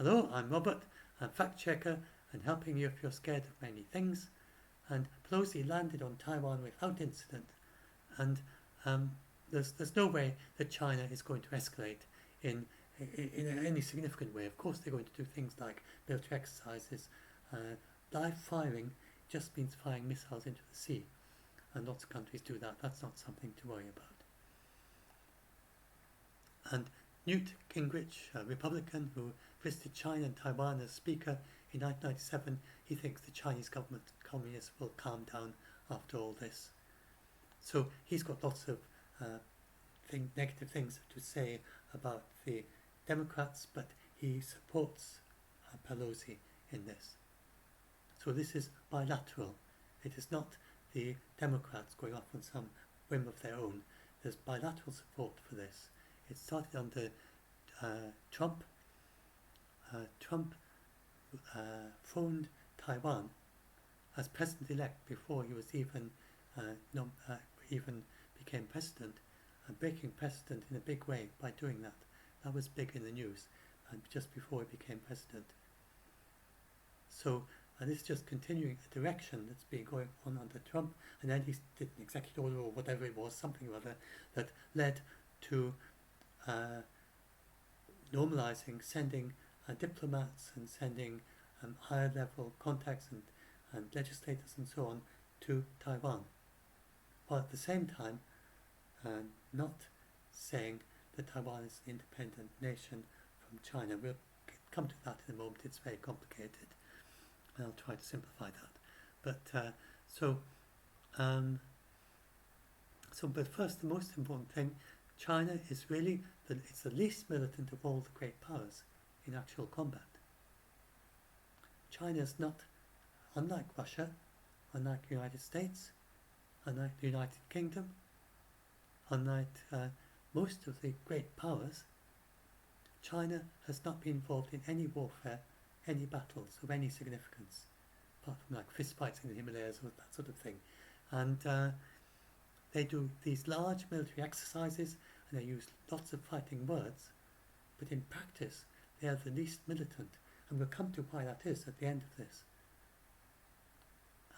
Hello, I'm Robert. I'm fact checker and helping you if you're scared of many things. And Pelosi landed on Taiwan without incident, and um, there's no way that China is going to escalate in in any significant way. Of course, they're going to do things like military exercises. Live firing just means firing missiles into the sea, and lots of countries do that. That's not something to worry about. And Newt Gingrich, a Republican who visited China and Taiwan as Speaker in 1997, he thinks the Chinese government, communists, will calm down after all this. So he's got lots of negative things to say about the Democrats, but he supports Pelosi in this. So this is bilateral. It is not the Democrats going off on some whim of their own. There's bilateral support for this. It started under Trump. Trump phoned Taiwan as president-elect before he was even became president, and breaking precedent in a big way by doing that. That was big in the news, and just before he became president. So, and it's just continuing a direction that's been going on under Trump, and then he did an executive order or whatever it was, something or other, that led to normalizing, sending diplomats and sending higher level contacts and legislators and so on to Taiwan, while at the same time not saying that Taiwan is an independent nation from China. We'll come to that in a moment. It's very complicated, and I'll try to simplify that. But but first, the most important thing, China is really it's the least militant of all the great powers in actual combat. China is not, unlike Russia, unlike the United States, unlike the United Kingdom, unlike most of the great powers, China has not been involved in any warfare, any battles of any significance, apart from like fistfights in the Himalayas or that sort of thing. And they do these large military exercises, and they use lots of fighting words, but in practice they are the least militant, and we'll come to why that is at the end of this.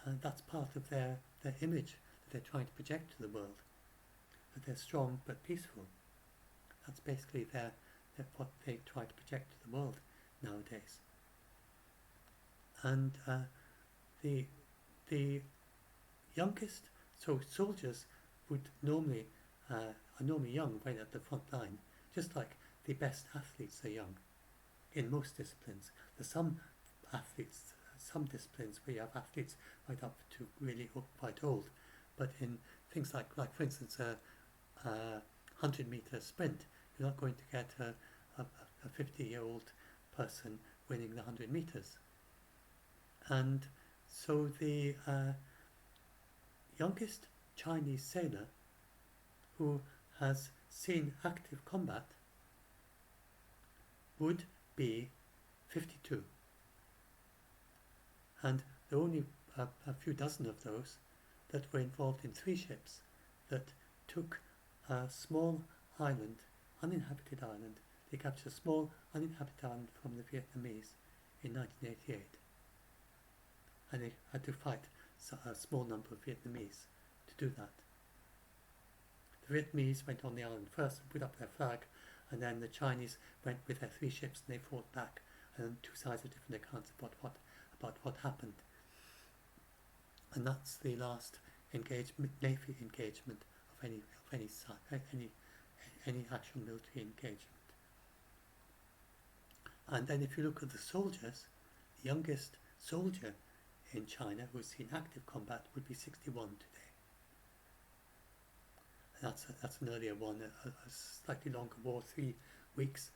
And that's part of their image that they're trying to project to the world, that they're strong but peaceful. That's basically what they try to project to the world nowadays. And the youngest, so soldiers would normally are normally young right at the front line, just like the best athletes are young in most disciplines. There's some athletes, some disciplines where you have athletes right up to really quite old, but in things like for instance a 100-meter sprint, you're not going to get a 50-year-old person winning the 100 meters. And so the youngest Chinese sailor who has seen active combat would be 52. And there are only a few dozen of those that were involved in 3 ships that took a small island, uninhabited island. They captured a small uninhabited island from the Vietnamese in 1988. And they had to fight a small number of Vietnamese to do that. The Vietnamese went on the island first and put up their flag, and then the Chinese went with their 3 ships and they fought back, and 2 sides of different accounts about what happened. And that's the last Navy engagement of any actual military engagement. And then if you look at the soldiers, the youngest soldier in China who's seen active combat would be 61 today. And that's an earlier one, a slightly longer war, 3 weeks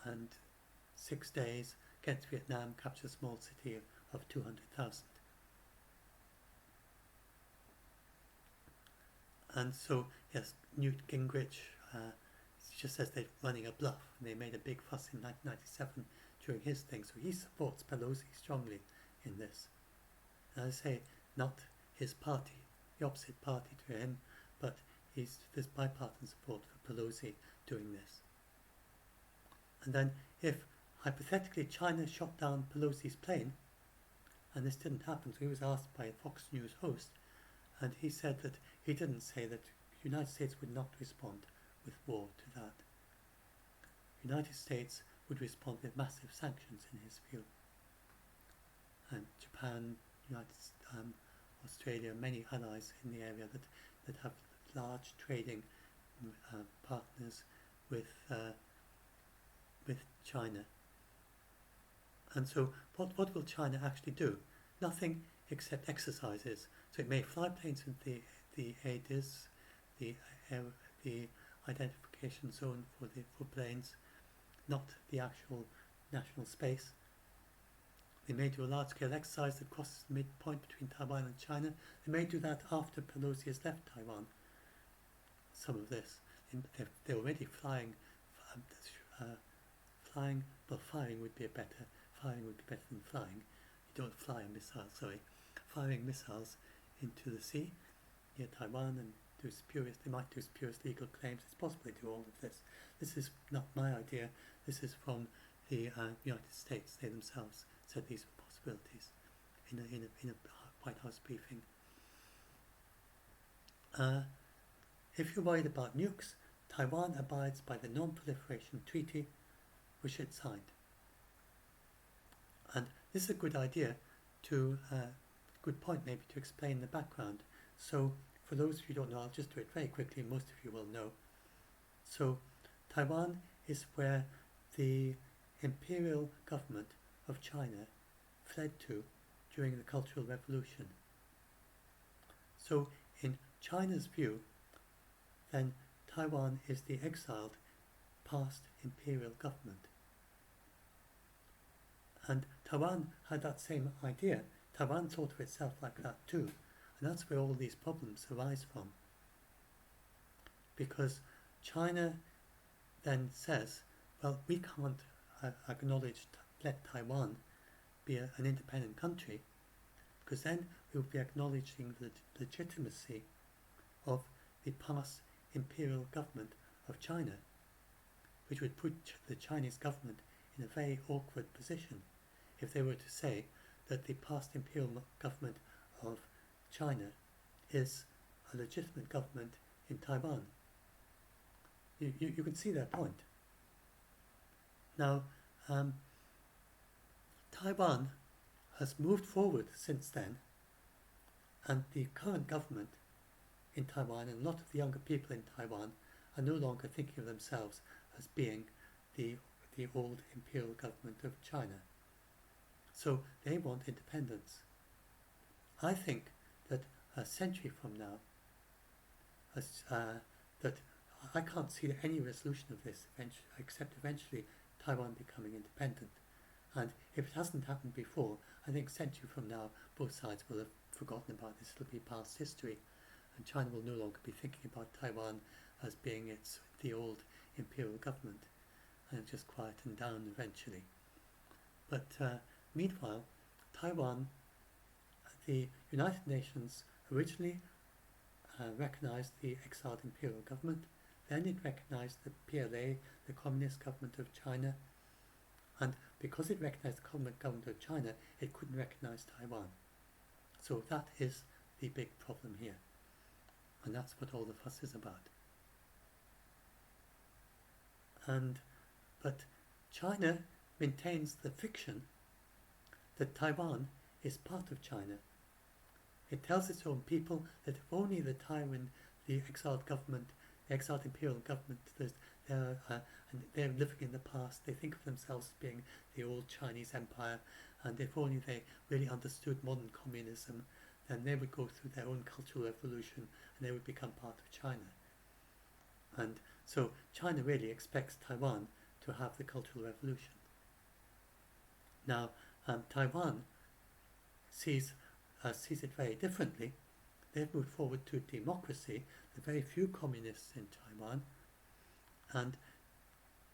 and 6 days, gets Vietnam, capture a small city of 200,000. And so, yes, Newt Gingrich just says they're running a bluff, and they made a big fuss in 1997 during his thing, so he supports Pelosi strongly in this. And I say, not his party, the opposite party to him, but there's bipartisan support for Pelosi doing this. And then if hypothetically China shot down Pelosi's plane, and this didn't happen, so he was asked by a Fox News host, and he said that he didn't say that the United States would not respond with war to that. The United States would respond with massive sanctions in his view. And Japan, Australia, many allies in the area that have large trading partners with China. And so what will China actually do? Nothing except exercises. So it may fly planes in the ADIZ, the identification zone for planes, not the actual national space. They may do a large-scale exercise that crosses the midpoint between Taiwan and China. They may do that after Pelosi has left Taiwan. Some of this. They're already flying. Firing would be better. Firing would be better than flying. You don't fly a missile, sorry. Firing missiles into the sea near Taiwan and they might do spurious legal claims. It's possible they do all of this. This is not my idea. This is from the United States. They themselves said these were possibilities in a White House briefing. If you're worried about nukes, Taiwan abides by the Non-Proliferation Treaty which it signed. And this is a good idea good point maybe to explain the background. So for those of you who don't know, I'll just do it very quickly, most of you will know. So Taiwan is where the imperial government of China fled to during the Cultural Revolution. So in China's view, then Taiwan is the exiled past imperial government. And Taiwan had that same idea. Taiwan thought of itself like that too. And that's where all these problems arise from. Because China then says, well, we can't let Taiwan be an independent country, because then we will be acknowledging the legitimacy of the past imperial government of China, which would put the Chinese government in a very awkward position if they were to say that the past imperial government of China is a legitimate government in Taiwan. You can see their point. Now, Taiwan has moved forward since then, and the current government in Taiwan and a lot of the younger people in Taiwan are no longer thinking of themselves as being the old imperial government of China. So they want independence. I think that a century from now, that I can't see any resolution of this except eventually Taiwan becoming independent. And if it hasn't happened before, I think a century from now, both sides will have forgotten about this. It'll be past history, and China will no longer be thinking about Taiwan as being the old imperial government, and it'll just quieten down eventually. But meanwhile, Taiwan, the United Nations originally recognized the exiled imperial government. Then it recognized the PLA, the Communist Government of China, and because it recognized the Communist Government of China, it couldn't recognize Taiwan. So that is the big problem here, and that's what all the fuss is about. But China maintains the fiction that Taiwan is part of China. It tells its own people that if only the exiled government, the exiled imperial government, they're living in the past, they think of themselves as being the old Chinese empire, and if only they really understood modern communism, then they would go through their own cultural revolution and they would become part of China. And so China really expects Taiwan to have the Cultural Revolution. Now, Taiwan sees it very differently. They've moved forward to democracy. There are very few communists in Taiwan, and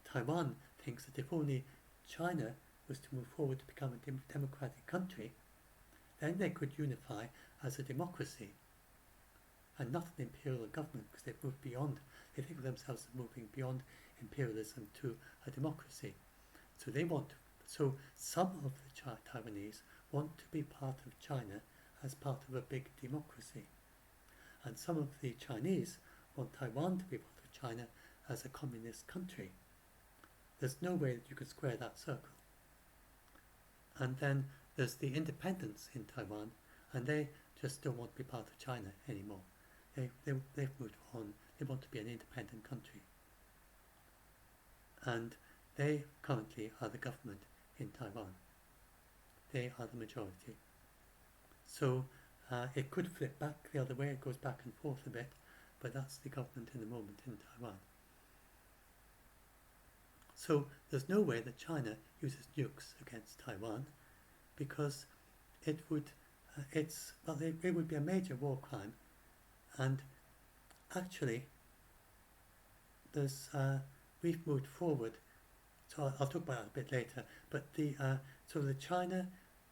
Taiwan thinks that if only China was to move forward to become a democratic country, then they could unify as a democracy and not an imperial government, because they've moved beyond. They think of themselves as moving beyond imperialism to a democracy. So they want, so some of the Taiwanese want to be part of China as part of a big democracy. And some of the Chinese want Taiwan to be part of China as a communist country. There's no way that you could square that circle. And then there's the independents in Taiwan, and they just don't want to be part of China anymore. They've moved on. They want to be an independent country. And they currently are the government in Taiwan. They are the majority. So it could flip back the other way. It goes back and forth a bit, but that's the government in the moment in Taiwan. So there's no way that China uses nukes against Taiwan, because it would, it would be a major war crime. And actually, there's we've moved forward. So I'll talk about it a bit later. But so the China,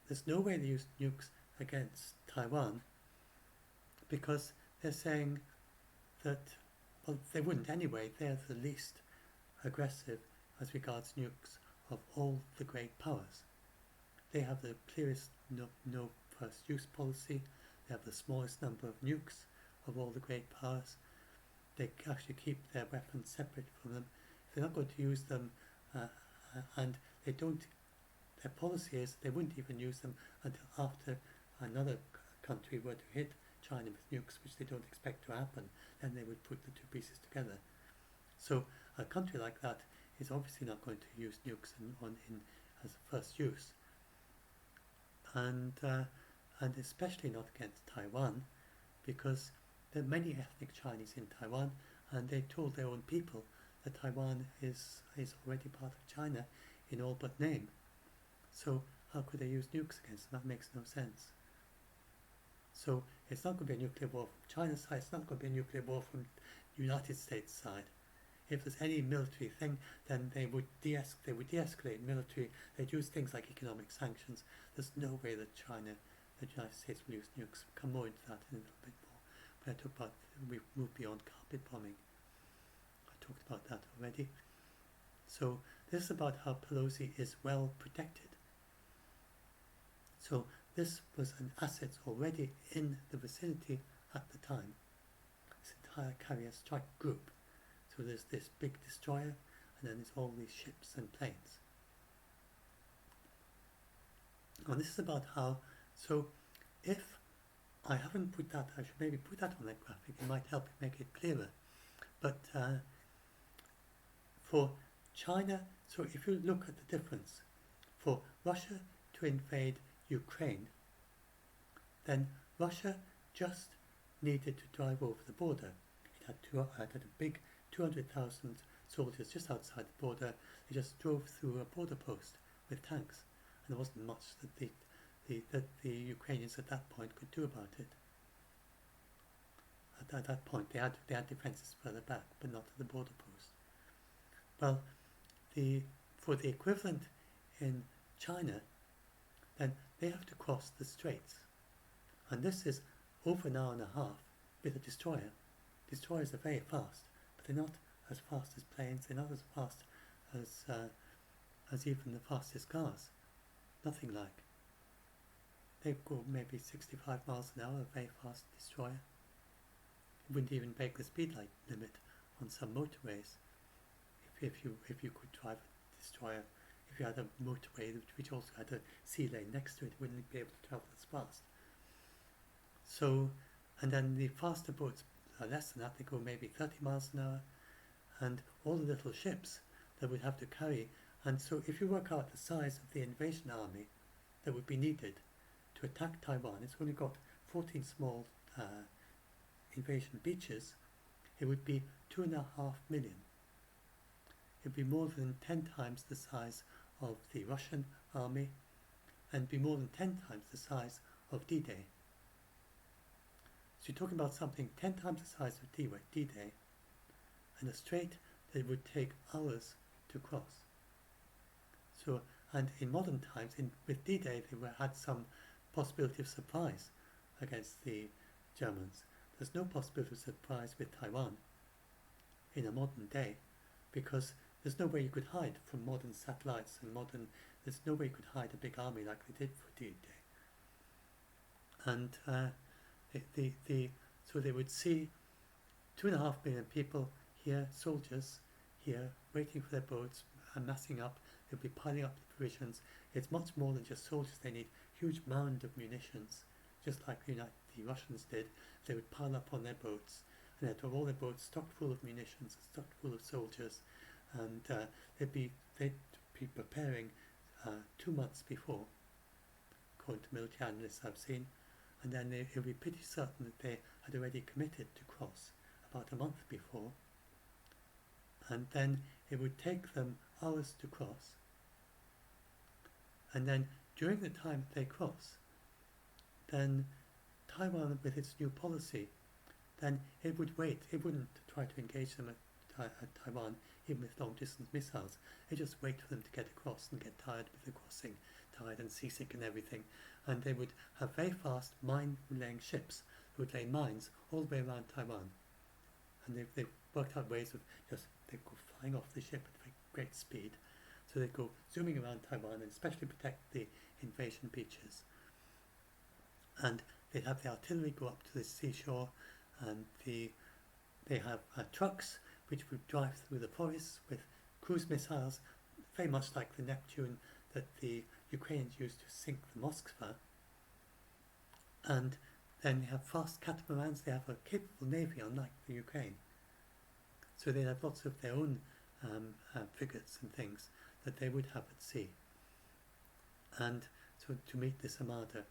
there's no way they use nukes against Taiwan, because they're saying that, well, they wouldn't anyway. They're the least aggressive as regards nukes of all the great powers. They have the clearest no first use policy. They have the smallest number of nukes of all the great powers. They actually keep their weapons separate from them. If they're not going to use them, and they don't, their policy is they wouldn't even use them until after another country were to hit China with nukes, which they don't expect to happen. Then they would put the two pieces together. So a country like that is obviously not going to use nukes as a first use, and especially not against Taiwan, because there are many ethnic Chinese in Taiwan, and they told their own people that Taiwan is already part of China in all but name. So how could they use nukes against them? That makes no sense. So it's not going to be a nuclear war from China's side. It's not going to be a nuclear war from the United States side. If there's any military thing, then they would de-escalate military. They'd use things like economic sanctions. There's no way that the United States will use nukes. We'll come more into that in a little bit more. But I talked about, we've moved beyond carpet bombing. I talked about that already. So this is about how Pelosi is well protected. So this was an asset already in the vicinity at the time. This entire carrier strike group. So there's this big destroyer, and then there's all these ships and planes. And this is about how, so if I haven't put that, I should maybe put that on that graphic, it might help make it clearer. But for China, so if you look at the difference, for Russia to invade Ukraine, then Russia just needed to drive over the border. It had a big 200,000 soldiers just outside the border. They just drove through a border post with tanks, and there wasn't much that the Ukrainians at that point could do about it. At that point, they had defences further back, but not at the border post. Well, for the equivalent in China, then they have to cross the straits, and this is over an hour and a half with a destroyer. Destroyers are very fast, but they're not as fast as planes. They're not as fast as even the fastest cars. Nothing like. They go maybe 65 miles an hour, a very fast destroyer. It wouldn't even break the speed limit on some motorways. If you could drive a destroyer, if you had a motorway which also had a sea lane next to it, it wouldn't be able to travel as fast. So, and then the faster boats are less than that. They go maybe 30 miles an hour, and all the little ships that would have to carry. And so if you work out the size of the invasion army that would be needed to attack Taiwan, it's only got 14 small invasion beaches. It would be 2.5 million. It would be more than 10 times the size of the Russian army, and be more than 10 times the size of D-Day. So you're talking about something 10 times the size of D-Day, and a strait that would take hours to cross. So, and in modern times, with D-Day, they had some possibility of surprise against the Germans. There's no possibility of surprise with Taiwan in a modern day, because There's no way you could hide from modern satellites and there's no way you could hide a big army like they did for D-Day. And so they would see 2.5 million people here, soldiers here, waiting for their boats, massing up. They'll be piling up the provisions. It's much more than just soldiers. They need huge mound of munitions, just like the Russians did. They would pile up on their boats, and they'd have all their boats stocked full of munitions, stocked full of soldiers, and they'd be preparing 2 months before, according to military analysts I've seen, and then it would be pretty certain that they had already committed to cross about a month before, and then it would take them hours to cross, and then during the time they cross, then Taiwan, with its new policy, then it would wait. It wouldn't try to engage them at Taiwan, even with long-distance missiles. It just wait for them to get across and get tired with the crossing, tired and seasick and everything. And they would have very fast mine-laying ships that would lay mines all the way around Taiwan. And they've worked out ways of they'd go flying off the ship at great speed. So they'd go zooming around Taiwan and especially protect the invasion beaches. And they'd have the artillery go up to the seashore, and they have trucks which would drive through the forests with cruise missiles, very much like the Neptune that the Ukrainians used to sink the Moskva. And then they have fast catamarans. They have a capable navy, unlike the Ukraine. So they have lots of their own frigates and things that they would have at sea. And so to meet this armada.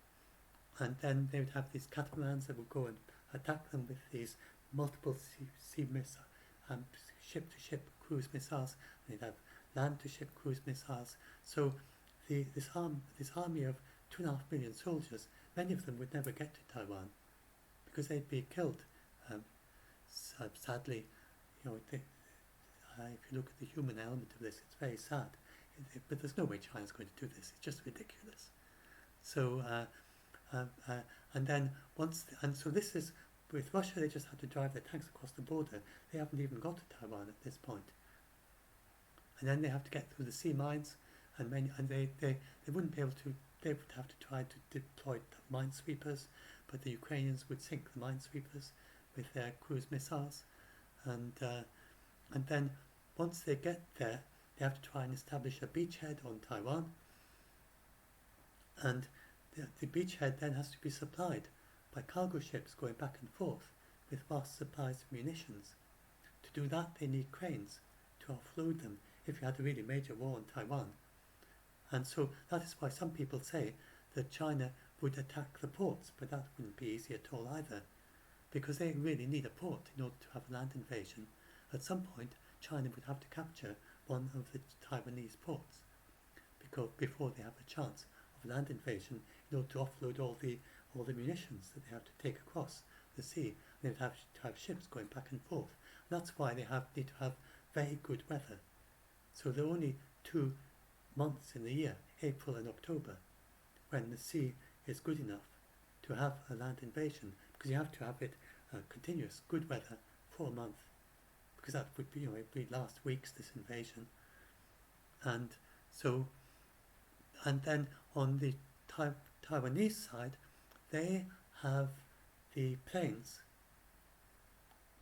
And then they would have these catamarans that would go and attack them with these multiple sea missiles, ship-to-ship cruise missiles. And they'd have land-to-ship cruise missiles. So this army of 2.5 million soldiers, many of them would never get to Taiwan because they'd be killed. Sadly, if you look at the human element of this, it's very sad. But there's no way China's going to do this. It's just ridiculous. So. So this is, with Russia, they just had to drive their tanks across the border. They haven't even got to Taiwan at this point. And then they have to get through the sea mines, and they wouldn't be able to. They would have to try to deploy minesweepers, but the Ukrainians would sink the minesweepers with their cruise missiles, and then once they get there, they have to try and establish a beachhead on Taiwan, and the beachhead then has to be supplied by cargo ships going back and forth with vast supplies of munitions. To do that, they need cranes to offload them if you had a really major war on Taiwan. And so that is why some people say that China would attack the ports, but that wouldn't be easy at all either, because they really need a port in order to have a land invasion. At some point, China would have to capture one of the Taiwanese ports before they have a chance of land invasion, in order to offload all the munitions that they have to take across the sea. They would have to have ships going back and forth. And that's why they need to have very good weather. So there are only 2 months in the year, April and October, when the sea is good enough to have a land invasion, because you have to have it continuous good weather for a month, because that would be, it would last weeks, this invasion. And then on the Taiwanese side, they have the planes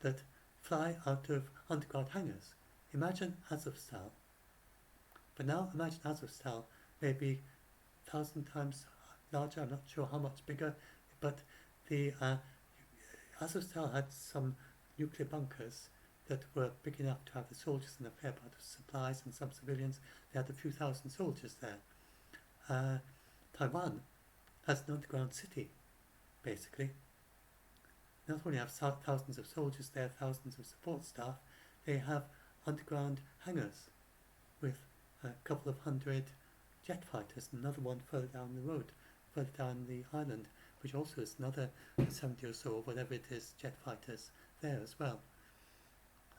that fly out of underground hangars. Imagine Azovstal. But now imagine Azovstal maybe 1,000 times larger. I'm not sure how much bigger, but the Azovstal had some nuclear bunkers that were big enough to have the soldiers and a fair amount of supplies and some civilians. They had a few thousand soldiers there. Taiwan has an underground city, basically. Not only have thousands of soldiers there, thousands of support staff, they have underground hangars with a couple of hundred jet fighters, another one further down the road, further down the island, which also has another 70 or so, whatever it is, jet fighters there as well,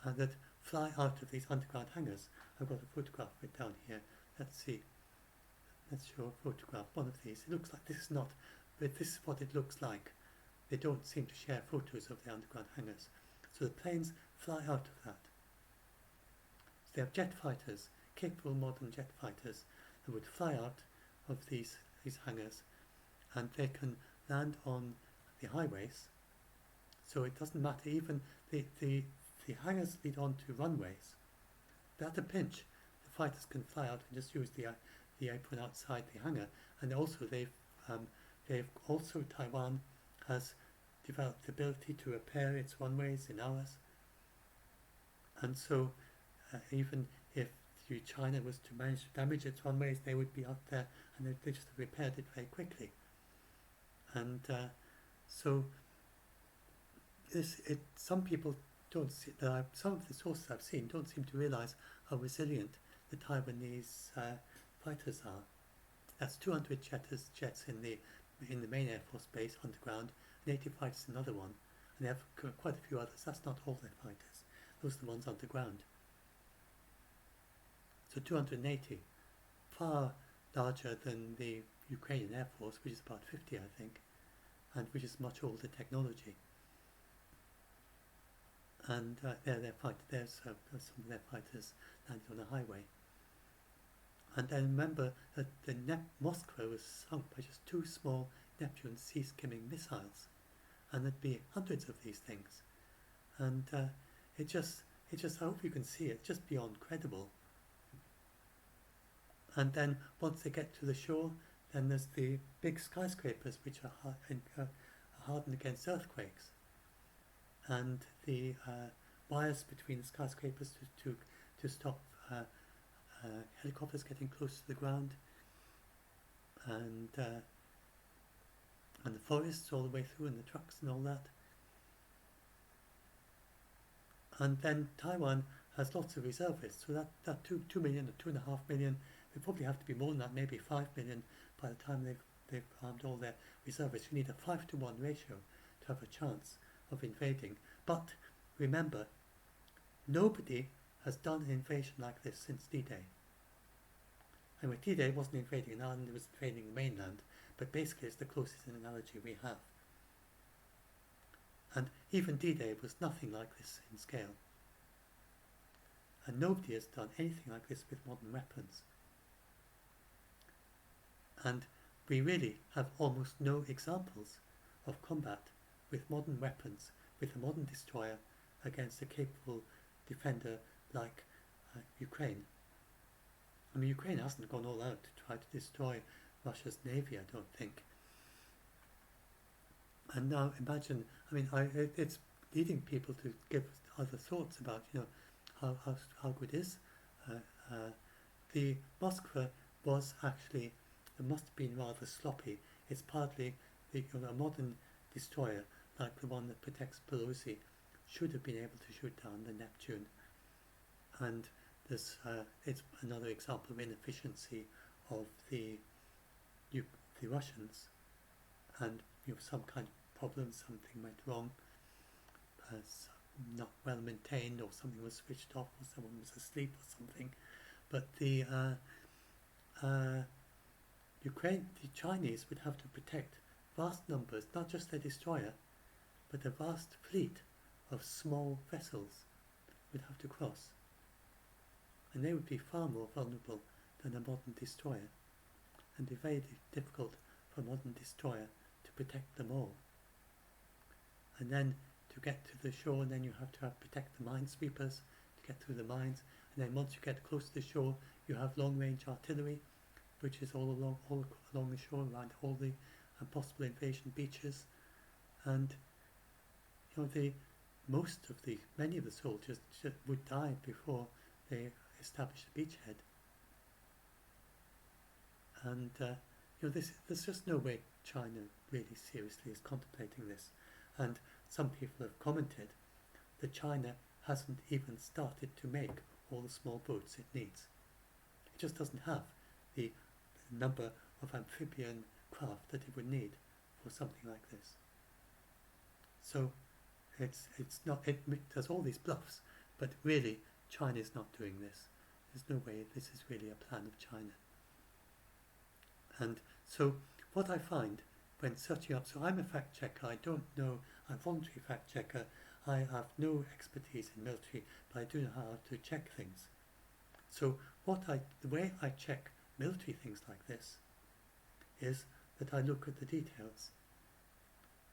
that fly out of these underground hangars. I've got a photograph of it down here. Let's see. Let's show a photograph, one of these. It looks like this is not, but this is what it looks like. They don't seem to share photos of the underground hangars. So the planes fly out of that. they have jet fighters, capable modern jet fighters, that would fly out of these hangars, and they can land on the highways. So it doesn't matter, even the hangars lead on to runways. But at a pinch, the fighters can fly out and just use the apron outside the hangar. And also they've also Taiwan has developed the ability to repair its runways in hours. And so even if China was to manage to damage its runways, they would be out there and they just repaired it very quickly. And so some people don't see, some of the sources I've seen don't seem to realise how resilient the Taiwanese fighters are. That's 200 jets in the main Air Force base underground, and 80 fighters in another one, and they have quite a few others. That's not all their fighters. Those are the ones underground. So 280, far larger than the Ukrainian Air Force, which is about 50, I think, and which is much older technology. And there's some of their fighters landed on a highway. And then remember that the Moskva was sunk by just 2 small Neptune sea-skimming missiles, and there'd be hundreds of these things. And it just I hope you can see it, just beyond credible. And then once they get to the shore, then there's the big skyscrapers which are hardened against earthquakes, and the wires between the skyscrapers to stop helicopters getting close to the ground, and the forests all the way through, and the trucks and all that. And then Taiwan has lots of reservists, so that 2 million or 2.5 million, they probably have to be more than that, maybe 5 million by the time they've armed all their reservists. You need a 5-to-1 ratio to have a chance of invading. But remember, nobody has done an invasion like this since D-Day. And with D-Day, it wasn't invading an island, it was invading the mainland, but basically it's the closest analogy we have. And even D-Day was nothing like this in scale. And nobody has done anything like this with modern weapons. And we really have almost no examples of combat with modern weapons, with a modern destroyer against a capable defender like Ukraine. I mean, Ukraine hasn't gone all out to try to destroy Russia's navy, I don't think. And now imagine, I mean, it's leading people to give other thoughts about, how good is the Moskva was actually, it must have been rather sloppy. It's partly a modern destroyer like the one that protects Pelosi should have been able to shoot down the Neptune. And this it's another example of inefficiency of the Russians, and some kind of problem, something went wrong, not well maintained, or something was switched off, or someone was asleep or something. But the Chinese would have to protect vast numbers, not just their destroyer, but a vast fleet of small vessels would have to cross. And they would be far more vulnerable than a modern destroyer, and be very difficult for a modern destroyer to protect them all. And then to get to the shore, and then you have to protect the minesweepers to get through the mines, and then once you get close to the shore, you have long-range artillery, which is all along the shore, around all the possible invasion beaches. And many of the soldiers would die before they established a beachhead. And there's just no way China really seriously is contemplating this. And some people have commented that China hasn't even started to make all the small boats it needs. It just doesn't have the number of amphibian craft that it would need for something like this. So it's not, it does all these bluffs, but really China is not doing this. There's no way this is really a plan of China. And so what I find when searching up, so I'm a fact checker, I don't know, I'm a voluntary fact checker, I have no expertise in military, but I do know how to check things. So the way I check military things like this is that I look at the details.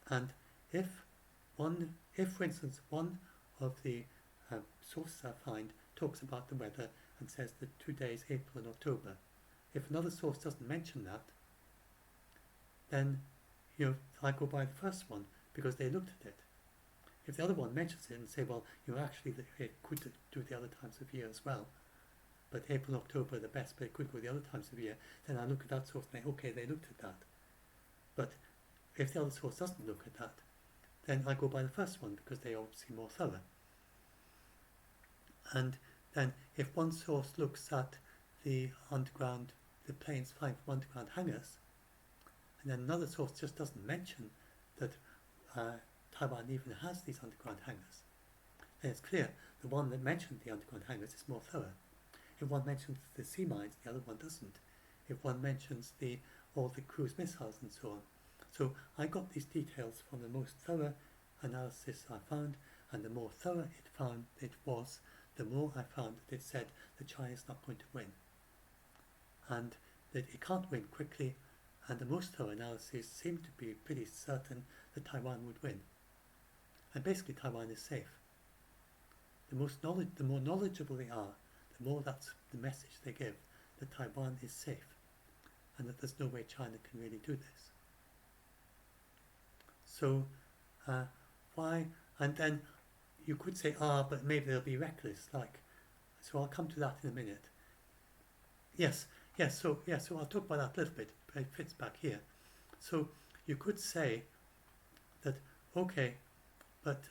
And if for instance, one of the sources I find talks about the weather and says that 2 days, April and October, if another source doesn't mention that, then I go by the first one because they looked at it. If the other one mentions it and say, well, actually it could do the other times of year as well, but April and October are the best, but it could go the other times of year, then I look at that source and think, okay, they looked at that. But if the other source doesn't look at that, then I go by the first one because they're obviously more thorough. And then if one source looks at the planes flying from underground hangars, and then another source just doesn't mention that Taiwan even has these underground hangars, then it's clear the one that mentioned the underground hangars is more thorough. If one mentions the sea mines, the other one doesn't. If one mentions all the cruise missiles and so on. So I got these details from the most thorough analysis I found, and the more thorough it was, the more I found that it said that China is not going to win. And that it can't win quickly, and the most thorough analysis seemed to be pretty certain that Taiwan would win. And basically Taiwan is safe. The more knowledgeable they are, the more that's the message they give, that Taiwan is safe, and that there's no way China can really do this. So why? And then you could say, but maybe they'll be reckless, so I'll come to that in a minute. Yes, so I'll talk about that a little bit, but it fits back here. So you could say that, okay, but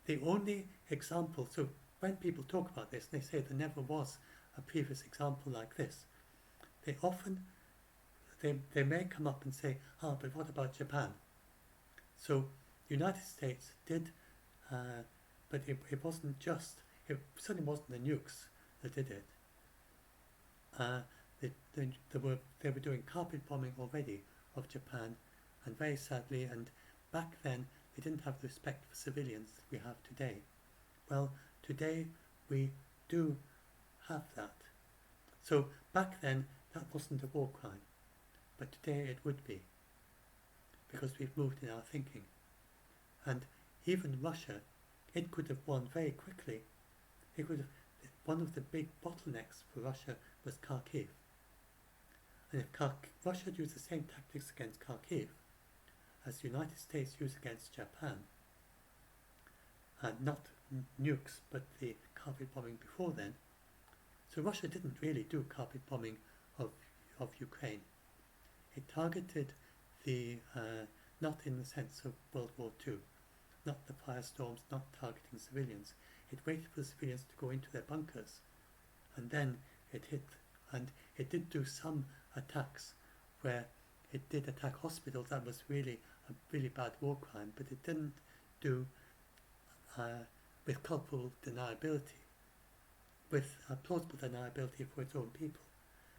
the only example, so when people talk about this, they say there never was a previous example like this. They often, they may come up and say, but what about Japan? So the United States did, but it wasn't just, it certainly wasn't the nukes that did it. They were doing carpet bombing already of Japan, and very sadly, and back then they didn't have the respect for civilians that we have today. Well, today we do have that. So back then that wasn't a war crime, but today it would be, because we've moved in our thinking. And even Russia, it could have won very quickly. One of the big bottlenecks for Russia was Kharkiv. And if Russia had used the same tactics against Kharkiv as the United States used against Japan, and not nukes, but the carpet bombing before then, so Russia didn't really do carpet bombing of Ukraine. It targeted not in the sense of World War II, not the firestorms, not targeting civilians. It waited for the civilians to go into their bunkers, and then it hit. And it did do some attacks where it did attack hospitals. That was really a really bad war crime, but it didn't do with culpable deniability, with plausible deniability for its own people.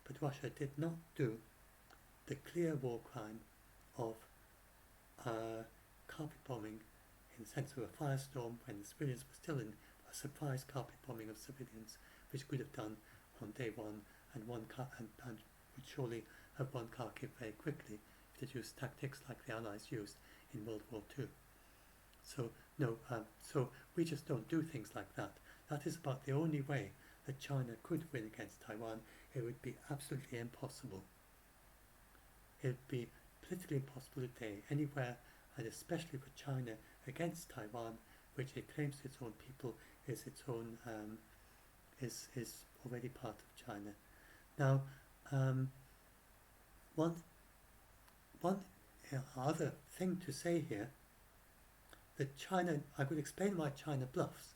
But Russia did not do the clear war crime of carpet bombing in the sense of a firestorm when the civilians were still in, a surprise carpet bombing of civilians, which could have done on day one, and and would surely have won Kharkiv very quickly if it used tactics like the Allies used in World War II. So no, so we just don't do things like that. That is about the only way that China could win against Taiwan. It would be absolutely impossible. It would be politically impossible today anywhere, and especially for China against Taiwan, which it claims to its own people is its own is already part of China. Now, one other thing to say here, that China, I could explain why China bluffs,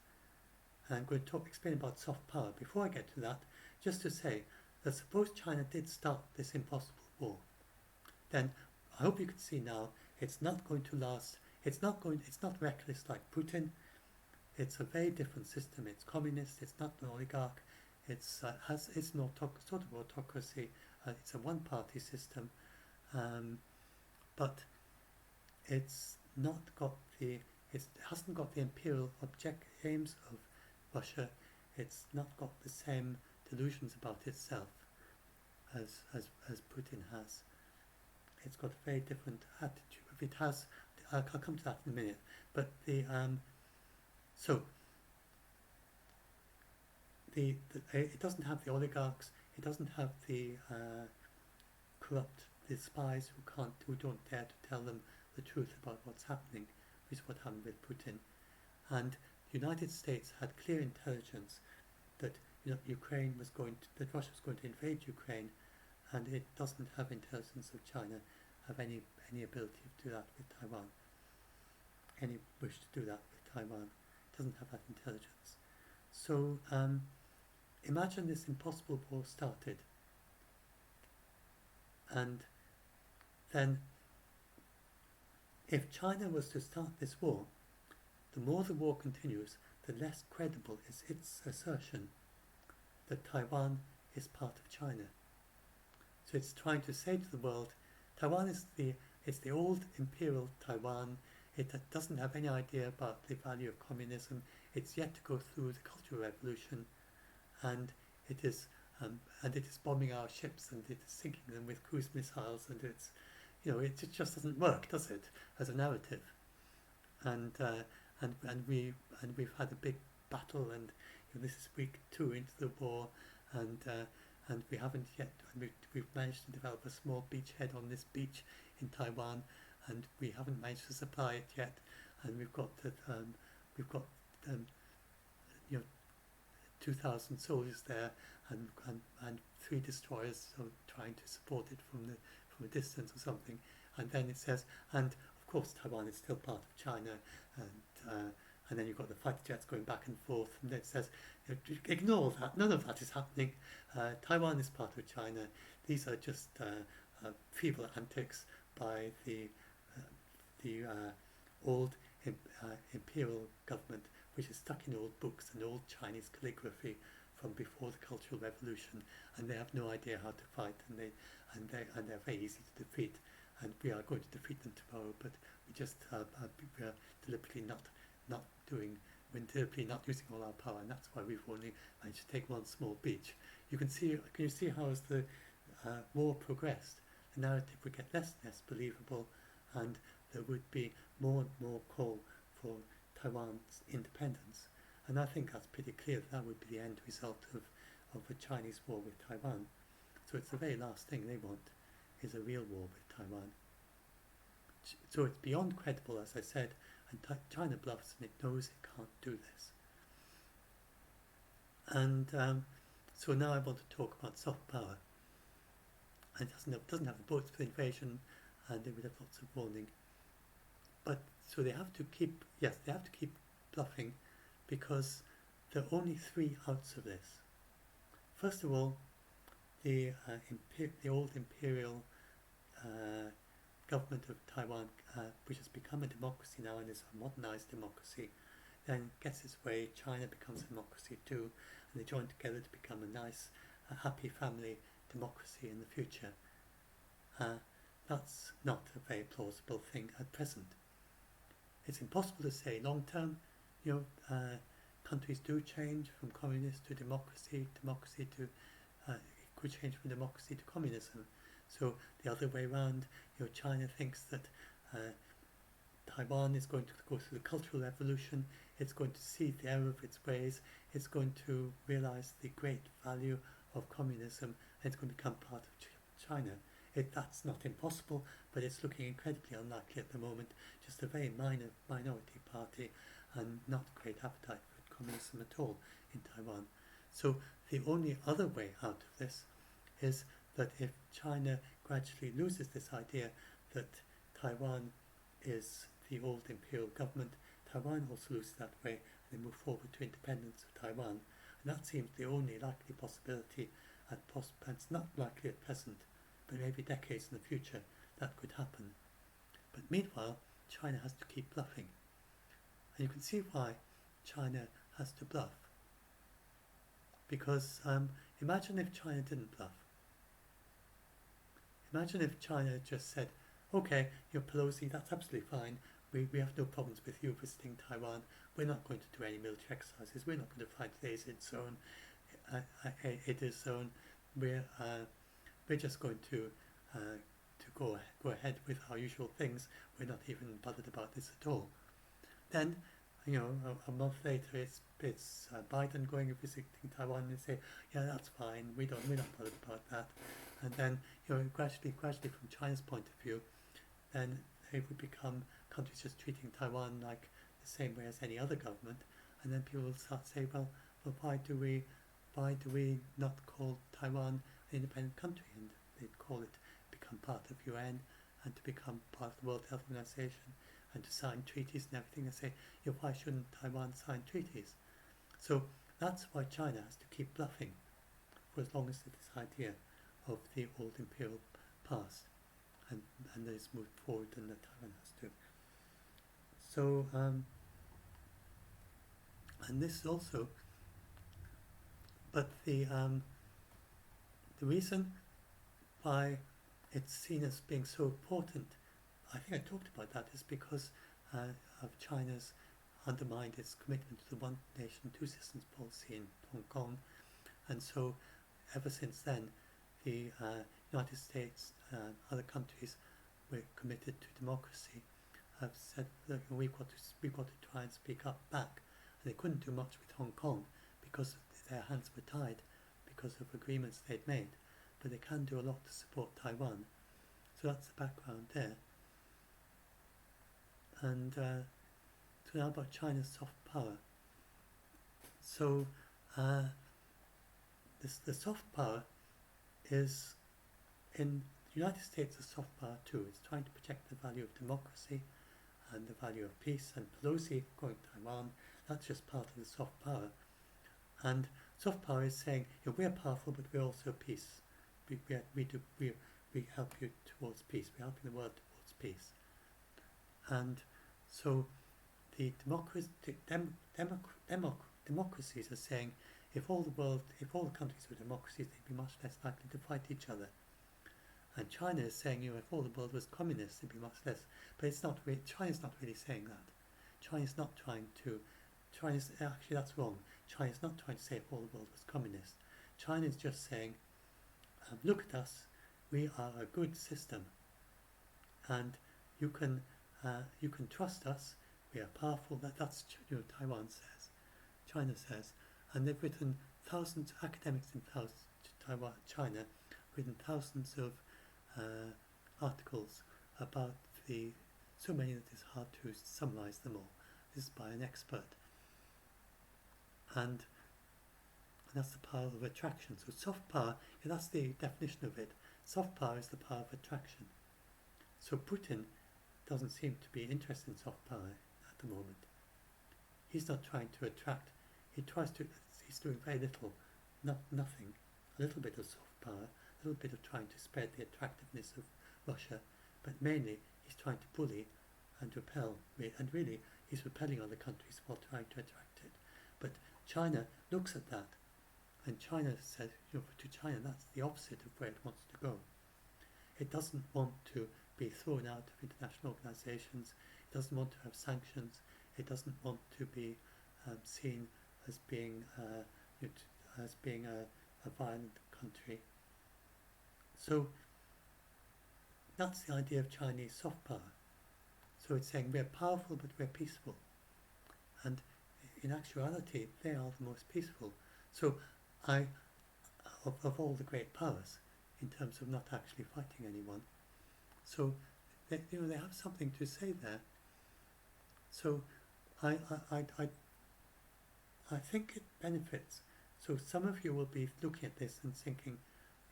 and I'm going to explain about soft power. Before I get to that, just to say that suppose China did start this impossible war, then I hope you can see now it's not going to last. It's not reckless like Putin. It's a very different system. It's communist. It's not an oligarch. It's an sort of autocracy. It's a one-party system, but it hasn't got the imperial aims of Russia. It's not got the same delusions about itself as Putin has. It's got a very different attitude. If it has, I'll come to that in a minute. But so it doesn't have the oligarchs. It doesn't have the corrupt, the spies who don't dare to tell them the truth about what's happening, which is what happened with Putin. And the United States had clear intelligence that that Russia was going to invade Ukraine, and it doesn't have intelligence of China have any ability to do that with Taiwan, any wish to do that with Taiwan. It doesn't have that intelligence. So imagine this impossible war started, and then if China was to start this war, the more the war continues, the less credible is its assertion that Taiwan is part of China. So it's trying to say to the world, Taiwan is the old imperial Taiwan. It doesn't have any idea about the value of communism. It's yet to go through the Cultural Revolution, and it is bombing our ships, and it is sinking them with cruise missiles, and it just doesn't work, does it, as a narrative? And we've had a big battle, and this is week 2 into the war, and we haven't yet. We've managed to develop a small beachhead on this beach in Taiwan, and we haven't managed to supply it yet. And we've got 2,000 soldiers there, and 3 destroyers trying to support it from a distance or something. And then it says, and of course Taiwan is still part of China, and then you've got the fighter jets going back and forth, and then it says, ignore that, none of that is happening. Taiwan is part of China. These are just feeble antics by the old imperial government, which is stuck in old books and old Chinese calligraphy from before the Cultural Revolution, and they have no idea how to fight, and they're very easy to defeat, and we are going to defeat them tomorrow. But we're deliberately not using all our power, and that's why we've only managed to take one small beach. Can you see how as the war progressed, the narrative would get less and less believable, and there would be more and more call for Taiwan's independence. And I think that's pretty clear that would be the end result of a Chinese war with Taiwan. So it's the very last thing they want, is a real war with Taiwan. So it's beyond credible, as I said, and China bluffs, and it knows it can't do this. And so now I want to talk about soft power. And it doesn't have the boats for invasion, and it would have lots of warning. But so they have to keep bluffing, because there are only 3 outs of this. First of all, the old imperial government of Taiwan, which has become a democracy now and is a modernized democracy, then gets its way. China becomes a democracy too, and they join together to become a nice, happy family democracy in the future. That's not a very plausible thing at present. It's impossible to say long term. Countries do change from communist to democracy to it could change from democracy to communism. So the other way around, China thinks that Taiwan is going to go through the Cultural Revolution. It's going to see the error of its ways. It's going to realize the great value of communism, and it's going to become part of China. That's not impossible, but it's looking incredibly unlikely at the moment. Just a very minority party, and not great appetite for communism at all in Taiwan. So the only other way out of this is that if China gradually loses this idea that Taiwan is the old imperial government, Taiwan also loses that way, and they move forward to independence of Taiwan. And that seems the only likely possibility it's not likely at present, but maybe decades in the future that could happen. But meanwhile, China has to keep bluffing. And you can see why China has to bluff. Because imagine if China didn't bluff. Imagine if China just said, okay, Pelosi, that's absolutely fine. We have no problems with you visiting Taiwan. We're not going to do any military exercises. We're not going to fly to the AZ zone. it is own. We're we're just going to go ahead with our usual things. We're not even bothered about this at all. Then, a month later, it's Biden going and visiting Taiwan and say, yeah, that's fine. We're not bothered about that. And then, gradually from China's point of view, then it would become countries just treating Taiwan like the same way as any other government. And then people will start to say, well, why do we not call Taiwan an independent country? And they'd call it, become part of UN and to become part of the World Health Organization and to sign treaties and everything. And say, why shouldn't Taiwan sign treaties? So that's why China has to keep bluffing for as long as this idea of the old imperial past and it's moved forward and that Taiwan has to. So, and this also, but the reason why it's seen as being so important, I think I talked about that, is because of China's undermined its commitment to the one nation, two systems policy in Hong Kong. And so ever since then, the United States and other countries were committed to democracy have said that we've got to try and speak up back. And they couldn't do much with Hong Kong because their hands were tied because of agreements they'd made. But they can do a lot to support Taiwan. So that's the background there. And so now about China's soft power. So the soft power is, in the United States, a soft power too. It's trying to protect the value of democracy and the value of peace. And Pelosi going to Taiwan, that's just part of the soft power. And soft power is saying, we're powerful, but we're also peace. We help you towards peace. We're helping the world towards peace. And so the democracies are saying, if all the countries were democracies, they'd be much less likely to fight each other. And China is saying, if all the world was communist, it'd be much less. But it's not really, China's not really saying that. China's not trying to, actually that's wrong. China's not trying to say if all the world was communist. China's just saying, look at us, we are a good system. And you can trust us, we are powerful. That's Taiwan says, China says. And they've written thousands, academics in China, written thousands of articles about so many that it's hard to summarize them all. This is by an expert. And that's the power of attraction. So soft power, that's the definition of it. Soft power is the power of attraction. So Putin doesn't seem to be interested in soft power at the moment. He's not trying to attract. He's doing very little, nothing. A little bit of soft power, a little bit of trying to spread the attractiveness of Russia, but mainly he's trying to bully and repel. And really, he's repelling other countries while trying to attract it. But China looks at that, and China says, to China, that's the opposite of where it wants to go. It doesn't want to be thrown out of international organizations. It doesn't want to have sanctions. It doesn't want to be seen as being a violent country. So that's the idea of Chinese soft power. So it's saying we're powerful, but we're peaceful. And in actuality, they are the most peaceful. So of all the great powers, in terms of not actually fighting anyone. So they have something to say there. So I think it benefits. So some of you will be looking at this and thinking,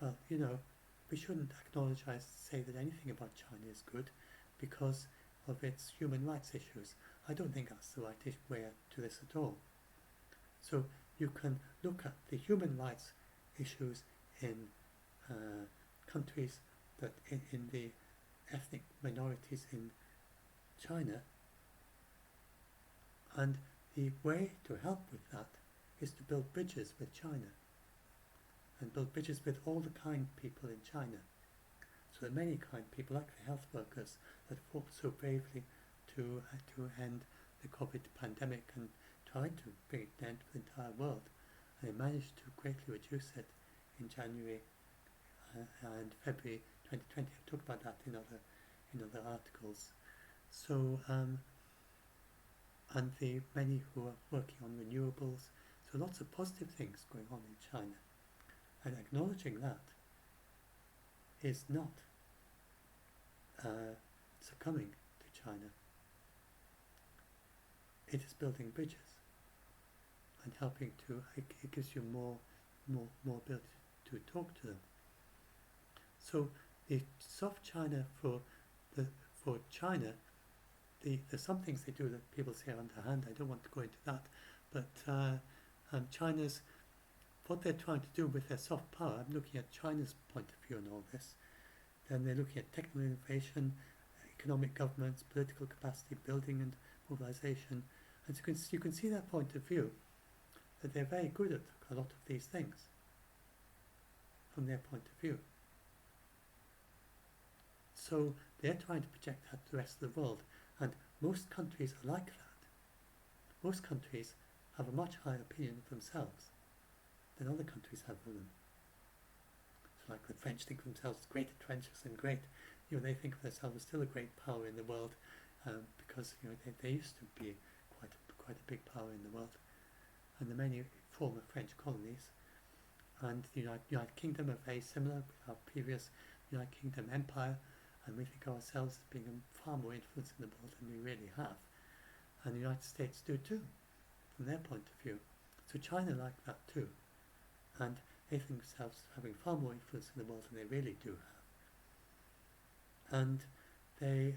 well, we shouldn't say that anything about China is good because of its human rights issues. I don't think that's the right way to this at all. So you can look at the human rights issues in countries that in the ethnic minorities in China, and the way to help with that is to build bridges with China and build bridges with all the kind people in China. So there are many kind people, like the health workers, that fought so bravely to end the COVID pandemic and tried to bring it down to the entire world. and they managed to greatly reduce it in January and February 2020. I've talked about that in other articles. So and the many who are working on renewables. So lots of positive things going on in China, and acknowledging that is not succumbing to China. It is building bridges and helping to. It gives you more ability to talk to them. So the soft China for China, there's some things they do that people say are underhand. I don't want to go into that, but China's what they're trying to do with their soft power. I'm looking at China's point of view on all this. Then they're looking at technical innovation, economic governance, political capacity building and mobilization. And so you can see that point of view, that they're very good at a lot of these things from their point of view. So they're trying to project that to the rest of the world, and most countries are like that. Most countries have a much higher opinion of themselves than other countries have of them. So like the French think of themselves as great, adventurous and great. They think of themselves as still a great power in the world, because they used to be quite a big power in the world. And the many former French colonies and the United Kingdom are very similar with our previous United Kingdom empire, and we think of ourselves as being far more influence in the world than we really have. And the United States do too, from their point of view. So China like that too. And they think themselves as having far more influence in the world than they really do have. And they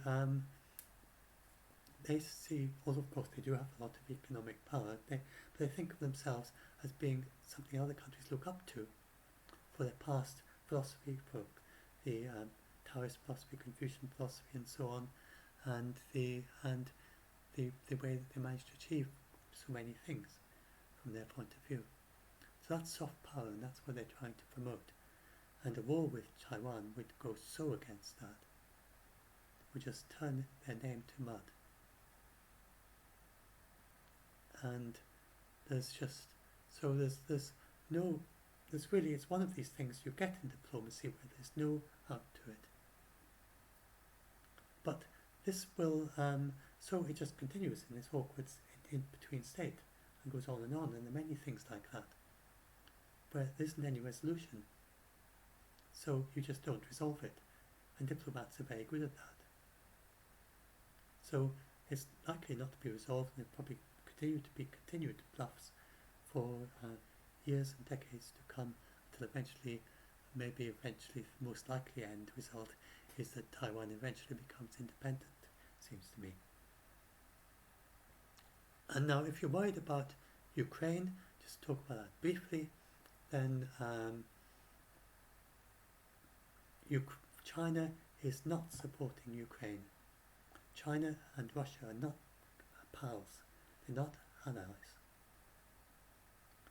see, although of course they do have a lot of economic power, but they think of themselves as being something other countries look up to for their past philosophy, for the Taoist philosophy, Confucian philosophy, and so on, and the way that they managed to achieve so many things from their point of view. So that's soft power, and that's what they're trying to promote. And a war with Taiwan would go so against that. It would just turn their name to mud. And there's really, it's one of these things you get in diplomacy where there's no out to it. But this will, so it just continues in this awkward in between state and goes on, and there are many things like that where there isn't any resolution. So you just don't resolve it, and diplomats are very good at that. So it's likely not to be resolved, and it'll probably continue to be continued bluffs for years and decades to come, until eventually the most likely end result is that Taiwan eventually becomes independent, seems to me. And now if you're worried about Ukraine, just talk about that briefly, then China is not supporting Ukraine. China and Russia are not pals, they're not allies.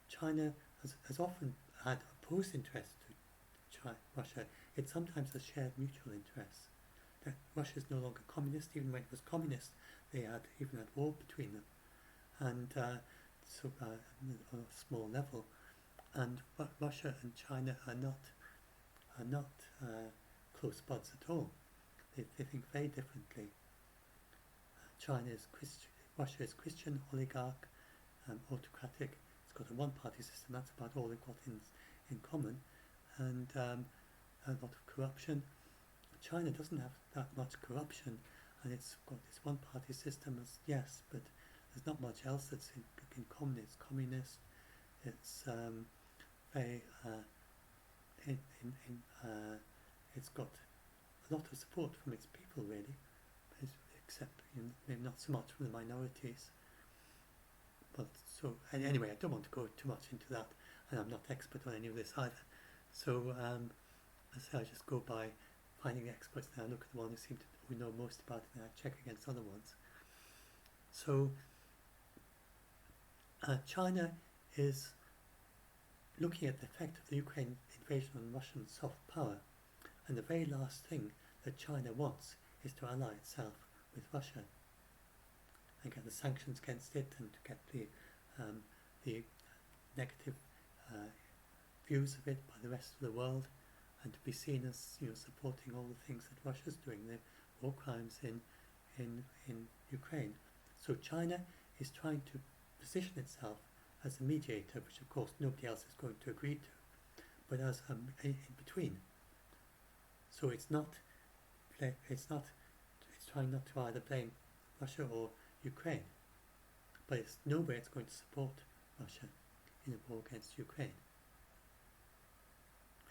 China has often had opposed interests to Russia. It sometimes has shared mutual interests. That Russia is no longer communist. Even when it was communist, they had war between them, and so on a small level. And Russia and China are not close buds at all. They think very differently. China is Christian. Russia is Christian, oligarch, autocratic. It's got a one-party system. That's about all they've got in common, and a lot of corruption. China doesn't have that much corruption, and it's got this one-party system. Yes, but there's not much else that's in common. It's communist. It's very it's got a lot of support from its people, really, except maybe not so much from the minorities. But so anyway, I don't want to go too much into that, and I'm not expert on any of this either. So I just go by finding experts, and I look at the one who know most about it, and I check against other ones. So China is looking at the effect of the Ukraine invasion on Russian soft power, and the very last thing that China wants is to ally itself with Russia and get the sanctions against it, and to get the negative views of it by the rest of the world, and to be seen as supporting all the things that Russia's doing, the war crimes in Ukraine. So China is trying to position itself as a mediator, which of course nobody else is going to agree to, but as in between. So it's trying not to either blame Russia or Ukraine, but it's no way it's going to support Russia in a war against Ukraine.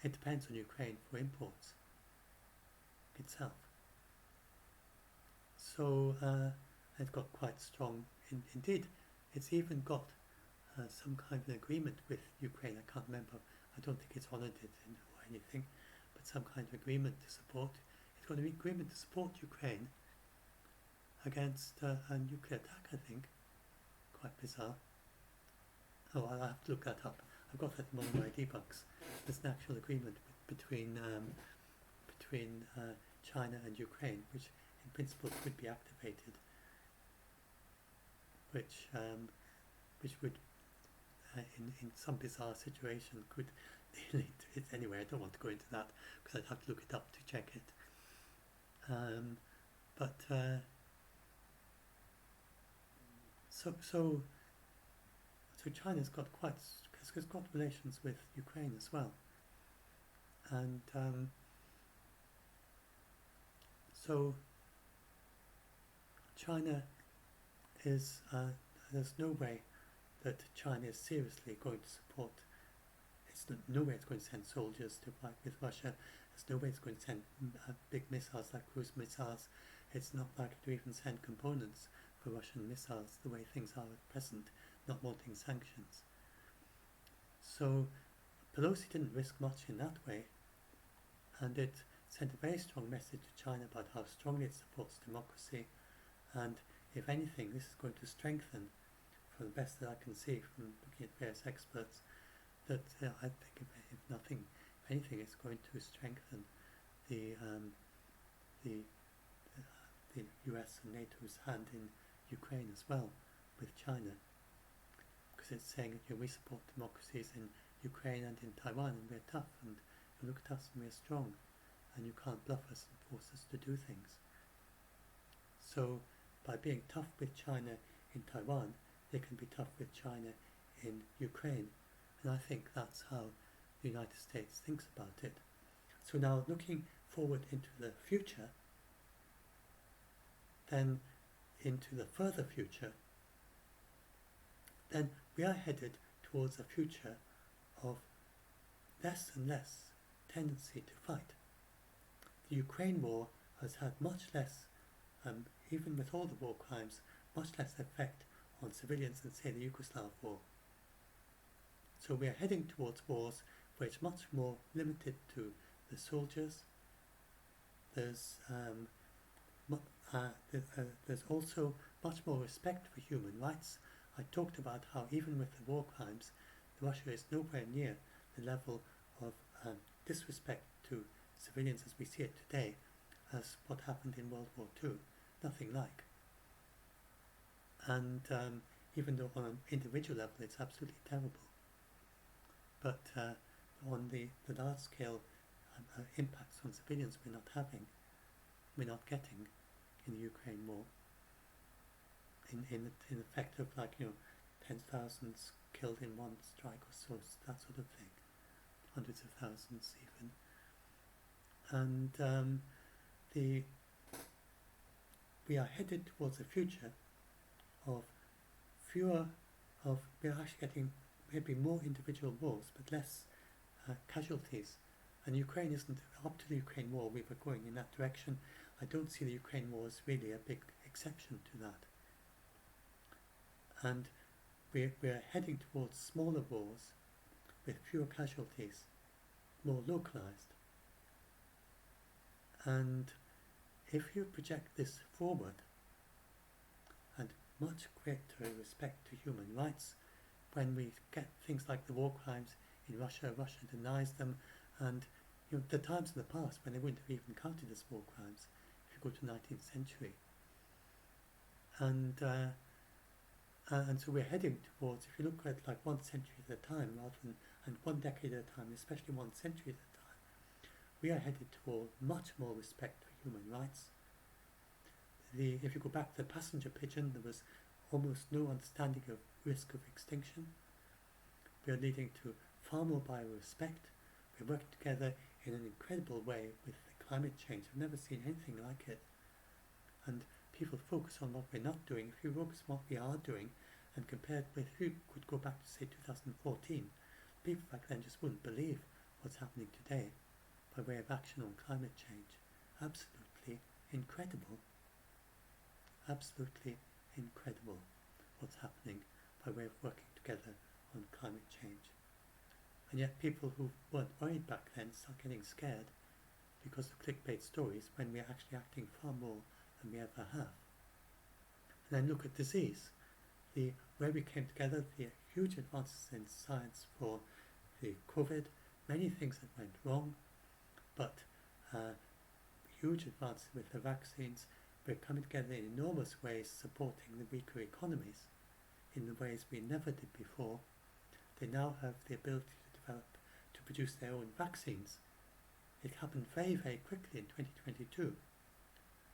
It depends on Ukraine for imports itself. So it's got quite strong, indeed, it's even got some kind of an agreement with Ukraine. I can't remember, I don't think it's honoured it or anything, but some kind of agreement to support. It's got an agreement to support Ukraine against a nuclear attack, I think. Quite bizarre. Oh, I'll have to look that up. I've got that in one of my debugs. There's an actual agreement between China and Ukraine, which in principle could be activated, which would in some bizarre situation could lead to it. Anyway, I don't want to go into that because I'd have to look it up to check it. So China's got has got relations with Ukraine as well, and so China is there's no way that China is seriously going to support. It's no way it's going to send soldiers to fight with Russia. There's no way it's going to send big missiles like cruise missiles. It's not likely to even send components for Russian missiles the way things are at present, not wanting sanctions. So Pelosi didn't risk much in that way, and it sent a very strong message to China about how strongly it supports democracy, and if anything, this is going to strengthen, from the best that I can see from looking at various experts, that I think if anything, it's going to strengthen the US and NATO's hand in Ukraine as well with China, because it's saying that we support democracies in Ukraine and in Taiwan, and we're tough, and you look at us and we're strong, and you can't bluff us and force us to do things. So by being tough with China in Taiwan, they can be tough with China in Ukraine, and I think that's how the United States thinks about it. So now looking forward into the future, then into the further future, then we are headed towards a future of less and less tendency to fight. The Ukraine war has had much less, even with all the war crimes, much less effect on civilians than, say, the Yugoslav war. So we are heading towards wars where it's much more limited to the soldiers. There's also much more respect for human rights. I talked about how even with the war crimes, Russia is nowhere near the level of disrespect to civilians as we see it today as what happened in World War II. Nothing like. And even though on an individual level it's absolutely terrible, but on the large scale impacts on civilians we're not getting in the Ukraine war, in effect of 10,000 killed in one strike or so, that sort of thing, hundreds of thousands even. And we are headed towards a future of we're actually getting maybe more individual wars but less casualties. And Ukraine isn't, up to the Ukraine war we were going in that direction. I don't see the Ukraine war as really a big exception to that. And we're heading towards smaller wars with fewer casualties, more localized. And if you project this forward, and much greater respect to human rights, when we get things like the war crimes in Russia, Russia denies them, and the times in the past when they wouldn't have even counted as war crimes, if you go to the 19th century. And so we're heading towards, if you look at like one century at a time rather than and one decade at a time, especially one century at a time, we are headed toward much more respect for human rights. If you go back to the passenger pigeon, there was almost no understanding of risk of extinction. We are leading to far more biorespect. We're working together in an incredible way with the climate change. I've never seen anything like it. And people focus on what we're not doing. If you focus on what we are doing and compare it with, if you could go back to say 2014, people back then just wouldn't believe what's happening today by way of action on climate change. Absolutely incredible. Absolutely incredible what's happening by way of working together on climate change. And yet people who weren't worried back then start getting scared because of clickbait stories when we're actually acting far more than we ever have. And then look at disease. Where we came together, the huge advances in science for the COVID, many things that went wrong, but huge advances with the vaccines. We're coming together in enormous ways, supporting the weaker economies in the ways we never did before. They now have the ability to produce their own vaccines. It happened very, very quickly in 2022.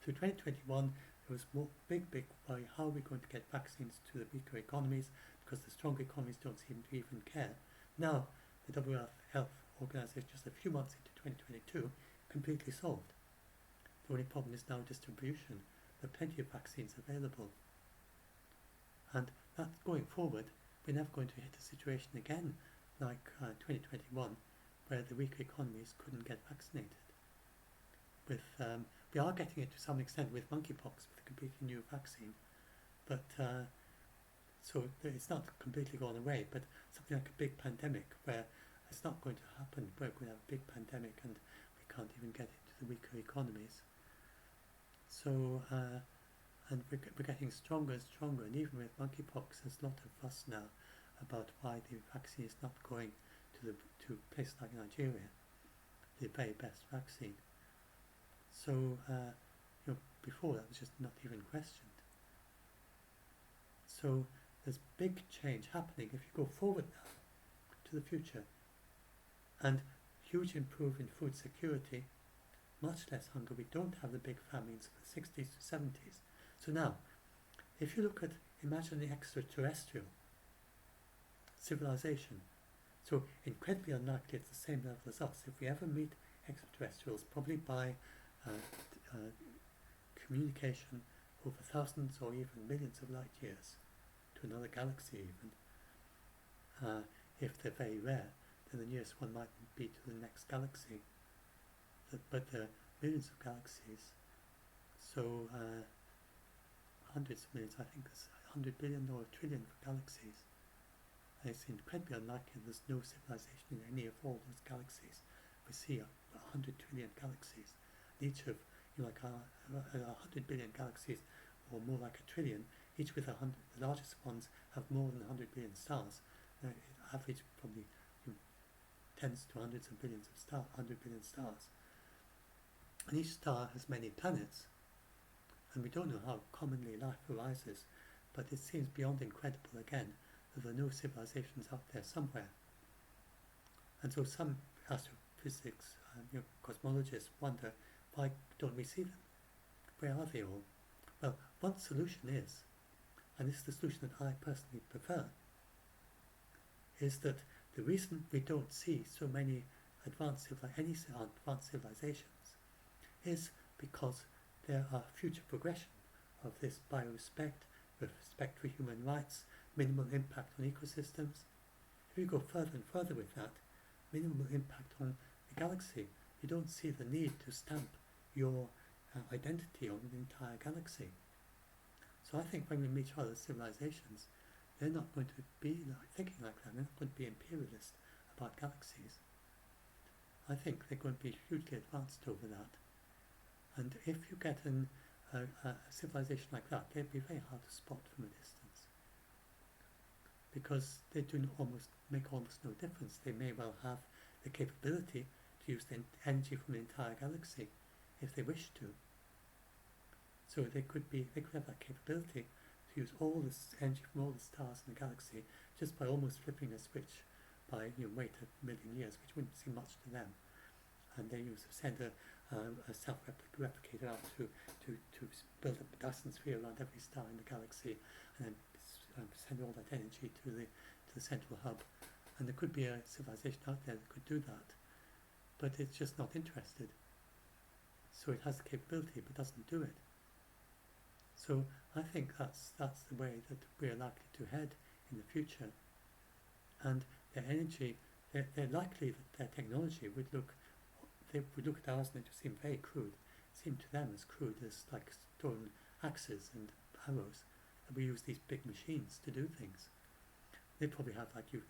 Through 2021, there was more big worry, how are we going to get vaccines to the weaker economies, because the stronger economies don't seem to even care. Now, the World Health Organization, just a few months into 2022, completely solved. The only problem is now distribution. There are plenty of vaccines available. And that going forward, we're never going to hit a situation again like 2021, where the weaker economies couldn't get vaccinated. We are getting it to some extent with monkeypox, with a completely new vaccine, but so it's not completely gone away. But something like a big pandemic, where it's not going to happen, we're going to have a big pandemic and we can't even get it to the weaker economies. So, and we're getting stronger and stronger, and even with monkeypox, there's a lot of fuss now about why the vaccine is not going to places like Nigeria, the very best vaccine. So, before that was just not even questioned. So there's big change happening if you go forward now to the future, and huge improvement in food security, much less hunger. We don't have the big famines of the 60s to 70s. So now, if you look at, imagine the extraterrestrial civilization, so incredibly unlikely it's the same level as us. If we ever meet extraterrestrials, probably by communication over thousands or even millions of light years to another galaxy even, if they're very rare, then the nearest one might be to the next galaxy. But there are millions of galaxies, so hundreds of millions, I think there's 100 billion or a trillion of galaxies. And it's incredibly unlikely there's no civilization in any of all those galaxies. We see 100 trillion galaxies, each of like 100 billion galaxies, or more like a trillion, each with 100. The largest ones have more than 100 billion stars. Average probably tens to hundreds of billions of 100 billion stars. And each star has many planets, and we don't know how commonly life arises, but it seems beyond incredible again that there are no civilizations out there somewhere. And so some astrophysics, cosmologists wonder, why don't we see them? Where are they all? Well, one solution is, and this is the solution that I personally prefer, is that the reason we don't see so many advanced civilizations is because there are future progression of this biorespect, respect for human rights, minimal impact on ecosystems. If you go further and further with that, minimal impact on the galaxy, you don't see the need to stamp your identity on the entire galaxy. So I think when we meet other civilizations, they're not going to be thinking like that. They're not going to be imperialist about galaxies. I think they're going to be hugely advanced over that. And if you get a civilization like that, they'd be very hard to spot from a distance, because they make almost no difference. They may well have the capability to use the energy from the entire galaxy if they wish to. So they could have that capability to use all this energy from all the stars in the galaxy just by almost flipping a switch by wait a million years, which wouldn't seem much to them. And they send a self-replicator out to build up a Dyson sphere around every star in the galaxy, and then send all that energy to the central hub. And there could be a civilization out there that could do that, but it's just not interested. So it has the capability, but doesn't do it. So I think that's the way that we're likely to head in the future. And their energy, they're likely that their technology would look, they would look at ours and it would seem very crude. It seemed to them as crude as like stone axes and arrows. And we use these big machines to do things. They probably have like you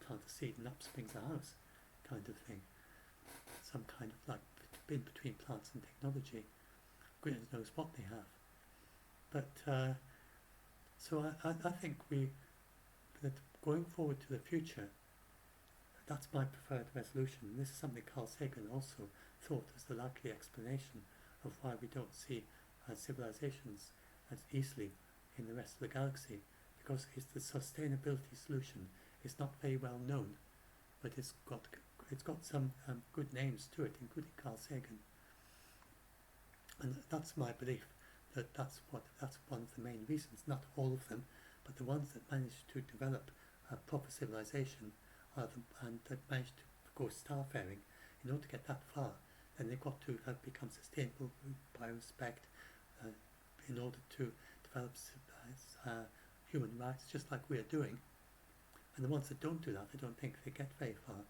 plant a seed and up springs a house kind of thing. Some kind of like in between plants and technology. Goodness knows what they have. But so I think that going forward to the future, that's my preferred resolution. This is something Carl Sagan also thought as the likely explanation of why we don't see civilizations as easily in the rest of the galaxy, because the sustainability solution is not very well known, but it's got some good names to it, including Carl Sagan. And that's my belief, that's one of the main reasons, not all of them, but the ones that managed to develop a proper civilization and that managed to go starfaring. In order to get that far, then they've got to have become sustainable by respect, in order to develop human rights, just like we're doing. And the ones that don't do that, I don't think they get very far.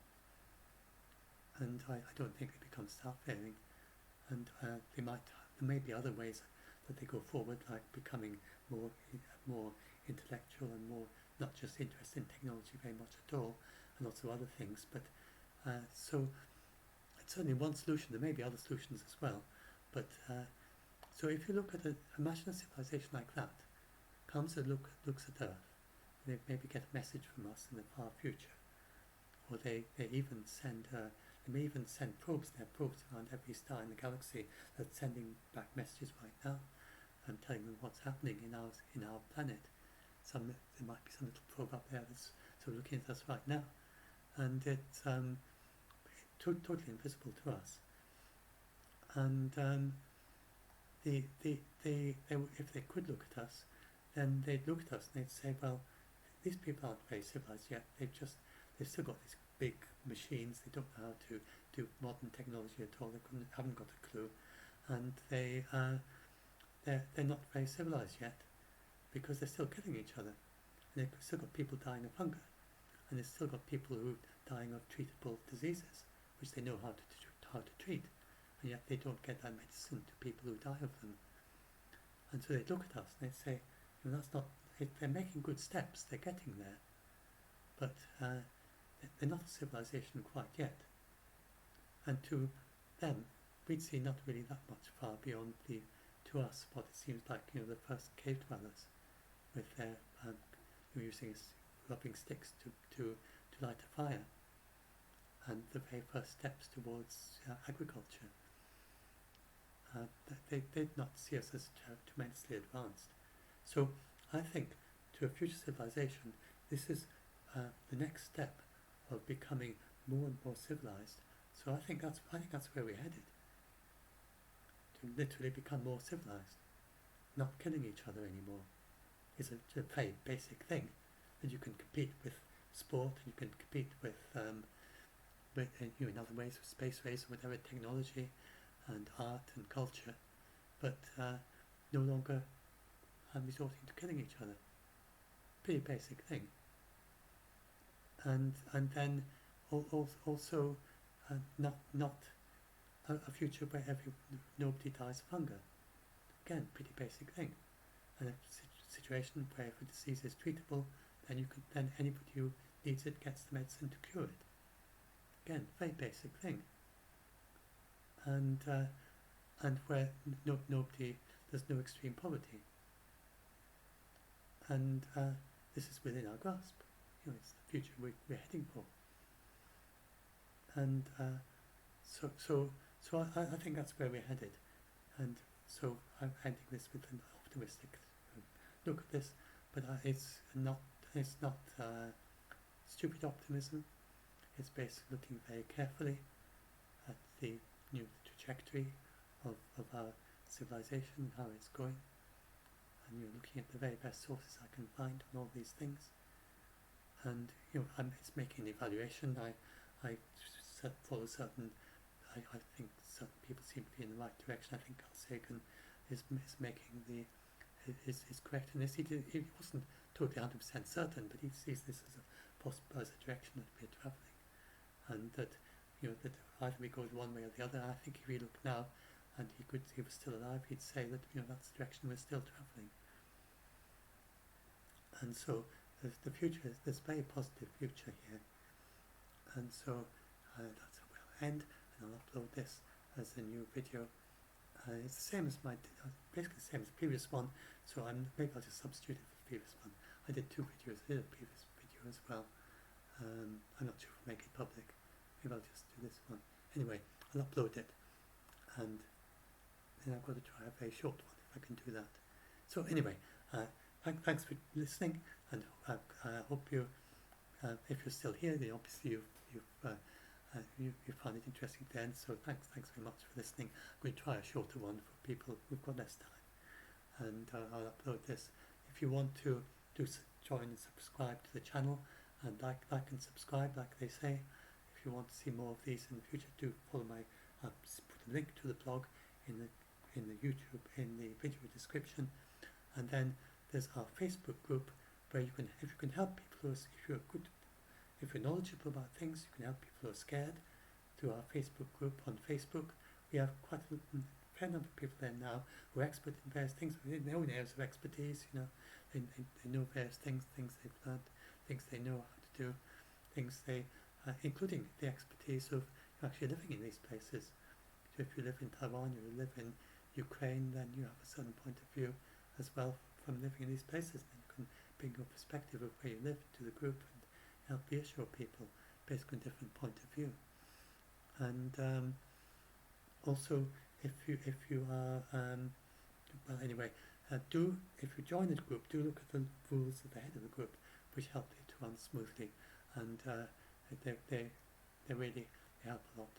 And I don't think they become starfaring. And there may be other ways that they go forward, like becoming more intellectual and more not just interested in technology very much at all, and lots of other things. But so it's certainly one solution. There may be other solutions as well. But so if you look at imagine a civilization like that comes and looks at Earth, they maybe get a message from us in the far future, or they even send. They may even send probes. They have probes around every star in the galaxy that's sending back messages right now and telling them what's happening in our planet. There might be some little probe up there that's sort of looking at us right now, and it's totally invisible to us. And if they could look at us, then they'd look at us and they'd say, well, these people aren't very civilized yet. They've still got these big machines. They don't know how to do modern technology at all. They haven't got a clue, and they're not very civilized yet, because they're still killing each other, and they've still got people dying of hunger, and they've still got people who are dying of treatable diseases, which they know how to treat, and yet they don't get that medicine to people who die of them. And so they look at us and they say, that's not. They're making good steps. They're getting there, but they're not a civilization quite yet. And to them, we'd see not really that much far beyond to us what it seems like the first cave dwellers, with their using rubbing sticks to light a fire, and the very first steps towards agriculture. They'd not see us as tremendously advanced. So I think to a future civilization, this is the next step of becoming more and more civilized. So I think that's where we're headed. To literally become more civilized, not killing each other anymore, is a very basic thing. That you can compete with sport, and you can compete with in other ways, with space race or whatever, technology and art and culture, but no longer resorting to killing each other. Pretty basic thing. And then also not a future where nobody dies of hunger. Again, pretty basic thing. And a situation where if a disease is treatable, then anybody who needs it gets the medicine to cure it. Again, very basic thing. And where there's no extreme poverty. And this is within our grasp. It's the future we're heading for. And so I think that's where we're headed. And so I'm ending this with an optimistic look at this, but it's not stupid optimism. it's basically looking very carefully at the new trajectory of our civilization, how it's going, and you're looking at the very best sources I can find on all these things. And it's making an evaluation. I follow certain. I think certain people seem to be in the right direction. I think Carl Sagan is making is correct in this. He wasn't totally 100% certain, but he sees this as a direction that we're travelling, and that that either we go one way or the other. I think if we look now, and he was still alive, he'd say that that's the direction we're still travelling. And so the future is this very positive future here. And so that's where I'll end, and I'll upload this as a new video. It's the same as basically the same as the previous one, so maybe I'll just substitute it for the previous one. I did 2 videos in the previous video as well. I'm not sure if I'll make it public. Maybe I'll just do this one. Anyway, I'll upload it, and then I've got to try a very short one if I can do that. So anyway, thanks for listening, and I hope you, if you're still here, then obviously you found it interesting then. So thanks very much for listening. I'm going to try a shorter one for people who've got less time, and I'll upload this. If you want to join and subscribe to the channel, and like and subscribe, like they say. If you want to see more of these in the future, do follow my. Put a link to the blog in the YouTube in the video description, and then there's our Facebook group where if you can help people if you're knowledgeable about things, you can help people who are scared. To our Facebook group on Facebook, we have quite a fair number of people there now who are expert in various things in their own areas of expertise. They know various things they've learned, things they know how to do, things they, including the expertise of actually living in these places. So if you live in Taiwan, or you live in Ukraine, then you have a certain point of view as well from living in these places. Then you can bring your perspective of where you live to the group and help reassure people based on a different point of view. And also, if you are well, anyway, if you join the group, do look at the rules at the head of the group, which help it to run smoothly, and they really help a lot.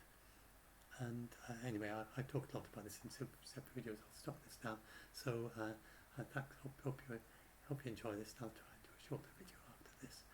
And anyway, I talked a lot about this in separate videos. I'll stop this now. So hope you enjoy this. I'll try and do a shorter video after this.